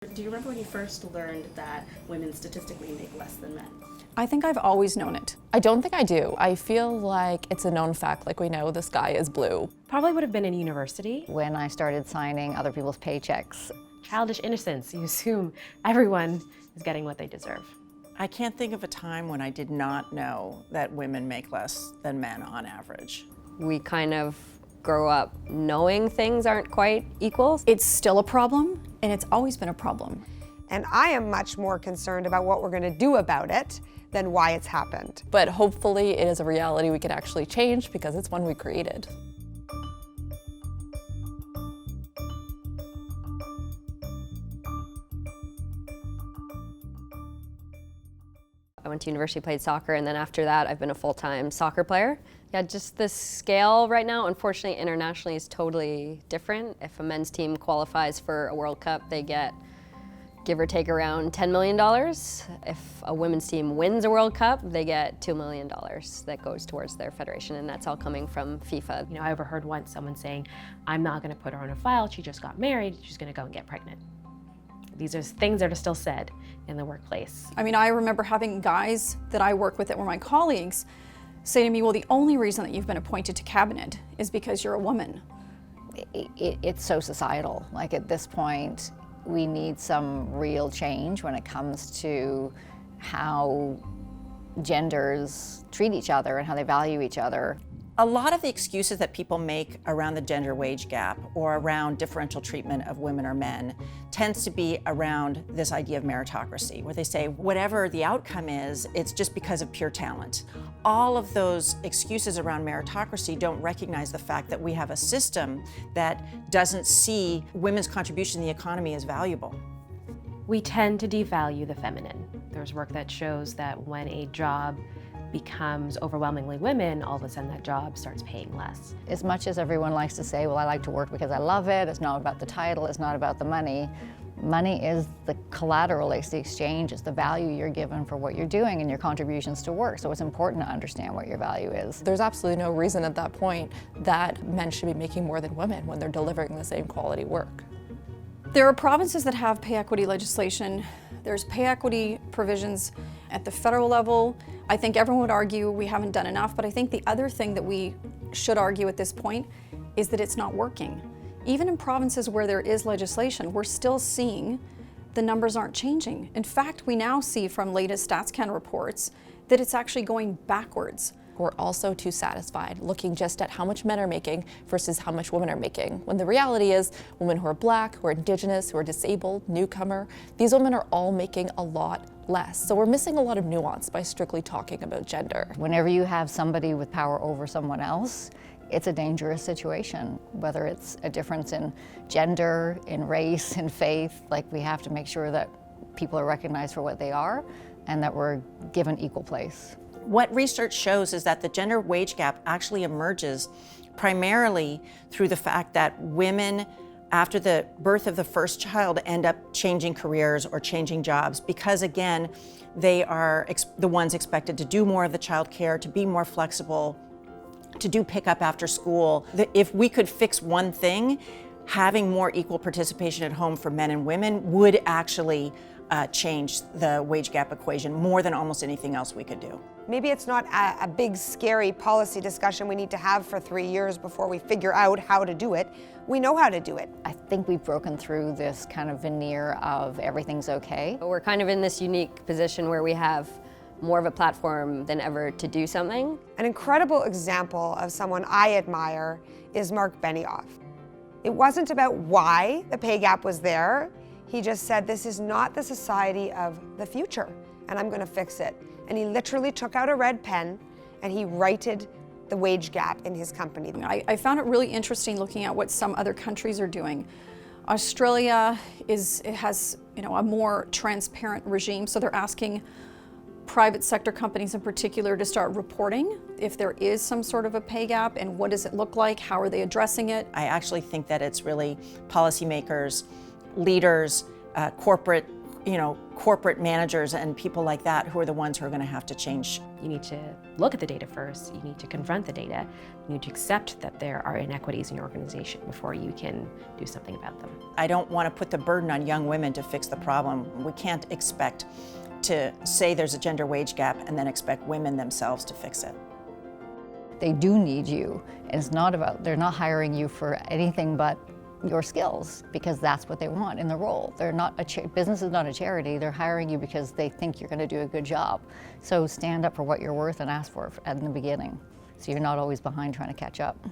Do you remember when you first learned that women statistically make less than men? I think I've always known it. I don't think I do. I feel like it's a known fact, like we know the sky is blue. Probably would have been in university. When I started signing other people's paychecks. Childish innocence, you assume everyone is getting what they deserve. I can't think of a time when I did not know that women make less than men on average. We kind of grow up knowing things aren't quite equal. It's still a problem, and it's always been a problem. And I am much more concerned about what we're going to do about it than why it's happened. But hopefully it is a reality we can actually change because it's one we created. I went to university, played soccer, and then after that I've been a full-time soccer player. Yeah, just the scale right now, unfortunately, internationally is totally different. If a men's team qualifies for a World Cup, they get, give or take, around $10 million. If a women's team wins a World Cup, they get $2 million that goes towards their federation, and that's all coming from FIFA. You know, I overheard once someone saying, I'm not gonna put her on a file, she just got married, she's gonna go and get pregnant. These are things that are still said in the workplace. I mean, I remember having guys that I work with that were my colleagues say to me, well, the only reason that you've been appointed to cabinet is because you're a woman. It's so societal. Like at this point, we need some real change when it comes to how genders treat each other and how they value each other. A lot of the excuses that people make around the gender wage gap or around differential treatment of women or men tends to be around this idea of meritocracy, where they say whatever the outcome is, it's just because of pure talent. All of those excuses around meritocracy don't recognize the fact that we have a system that doesn't see women's contribution to the economy as valuable. We tend to devalue the feminine. There's work that shows that when a job becomes overwhelmingly women, all of a sudden that job starts paying less. As much as everyone likes to say, well, I like to work because I love it, it's not about the title, it's not about the money. Money is the collateral, it's the exchange, it's the value you're given for what you're doing and your contributions to work. So it's important to understand what your value is. There's absolutely no reason at that point that men should be making more than women when they're delivering the same quality work. There are provinces that have pay equity legislation. There's pay equity provisions at the federal level. I think everyone would argue we haven't done enough, but I think the other thing that we should argue at this point is that it's not working. Even in provinces where there is legislation, we're still seeing the numbers aren't changing. In fact, we now see from latest StatsCan reports that it's actually going backwards. We're also too satisfied looking just at how much men are making versus how much women are making, when the reality is women who are Black, who are Indigenous, who are disabled, newcomer, these women are all making a lot less. So we're missing a lot of nuance by strictly talking about gender. Whenever you have somebody with power over someone else, it's a dangerous situation, whether it's a difference in gender, in race, in faith. Like, we have to make sure that people are recognized for what they are and that we're given equal place. What research shows is that the gender wage gap actually emerges primarily through the fact that women, after the birth of the first child, end up changing careers or changing jobs because, again, they are the ones expected to do more of the child care, to be more flexible, to do pickup after school. If we could fix one thing, having more equal participation at home for men and women would actually change the wage gap equation more than almost anything else we could do. Maybe it's not a big, scary policy discussion we need to have for 3 years before we figure out how to do it. We know how to do it. I think we've broken through this kind of veneer of everything's okay. We're kind of in this unique position where we have more of a platform than ever to do something. An incredible example of someone I admire is Mark Benioff. It wasn't about why the pay gap was there. He just said, this is not the society of the future, and I'm gonna fix it. And he literally took out a red pen and he righted the wage gap in his company. I found it really interesting looking at what some other countries are doing. Australia has a more transparent regime, so they're asking private sector companies in particular to start reporting if there is some sort of a pay gap and what does it look like, how are they addressing it. I actually think that it's really policymakers, leaders, corporate corporate managers and people like that who are the ones who are going to have to change. You need to look at the data first. You need to confront the data. You need to accept that there are inequities in your organization before you can do something about them. I don't want to put the burden on young women to fix the problem. We can't expect to say there's a gender wage gap and then expect women themselves to fix it. They do need you. And it's not about, they're not hiring you for anything but your skills, because that's what they want in the role. They're not business is not a charity. They're hiring you because they think you're going to do a good job. So stand up for what you're worth and ask for it in the beginning, so you're not always behind trying to catch up.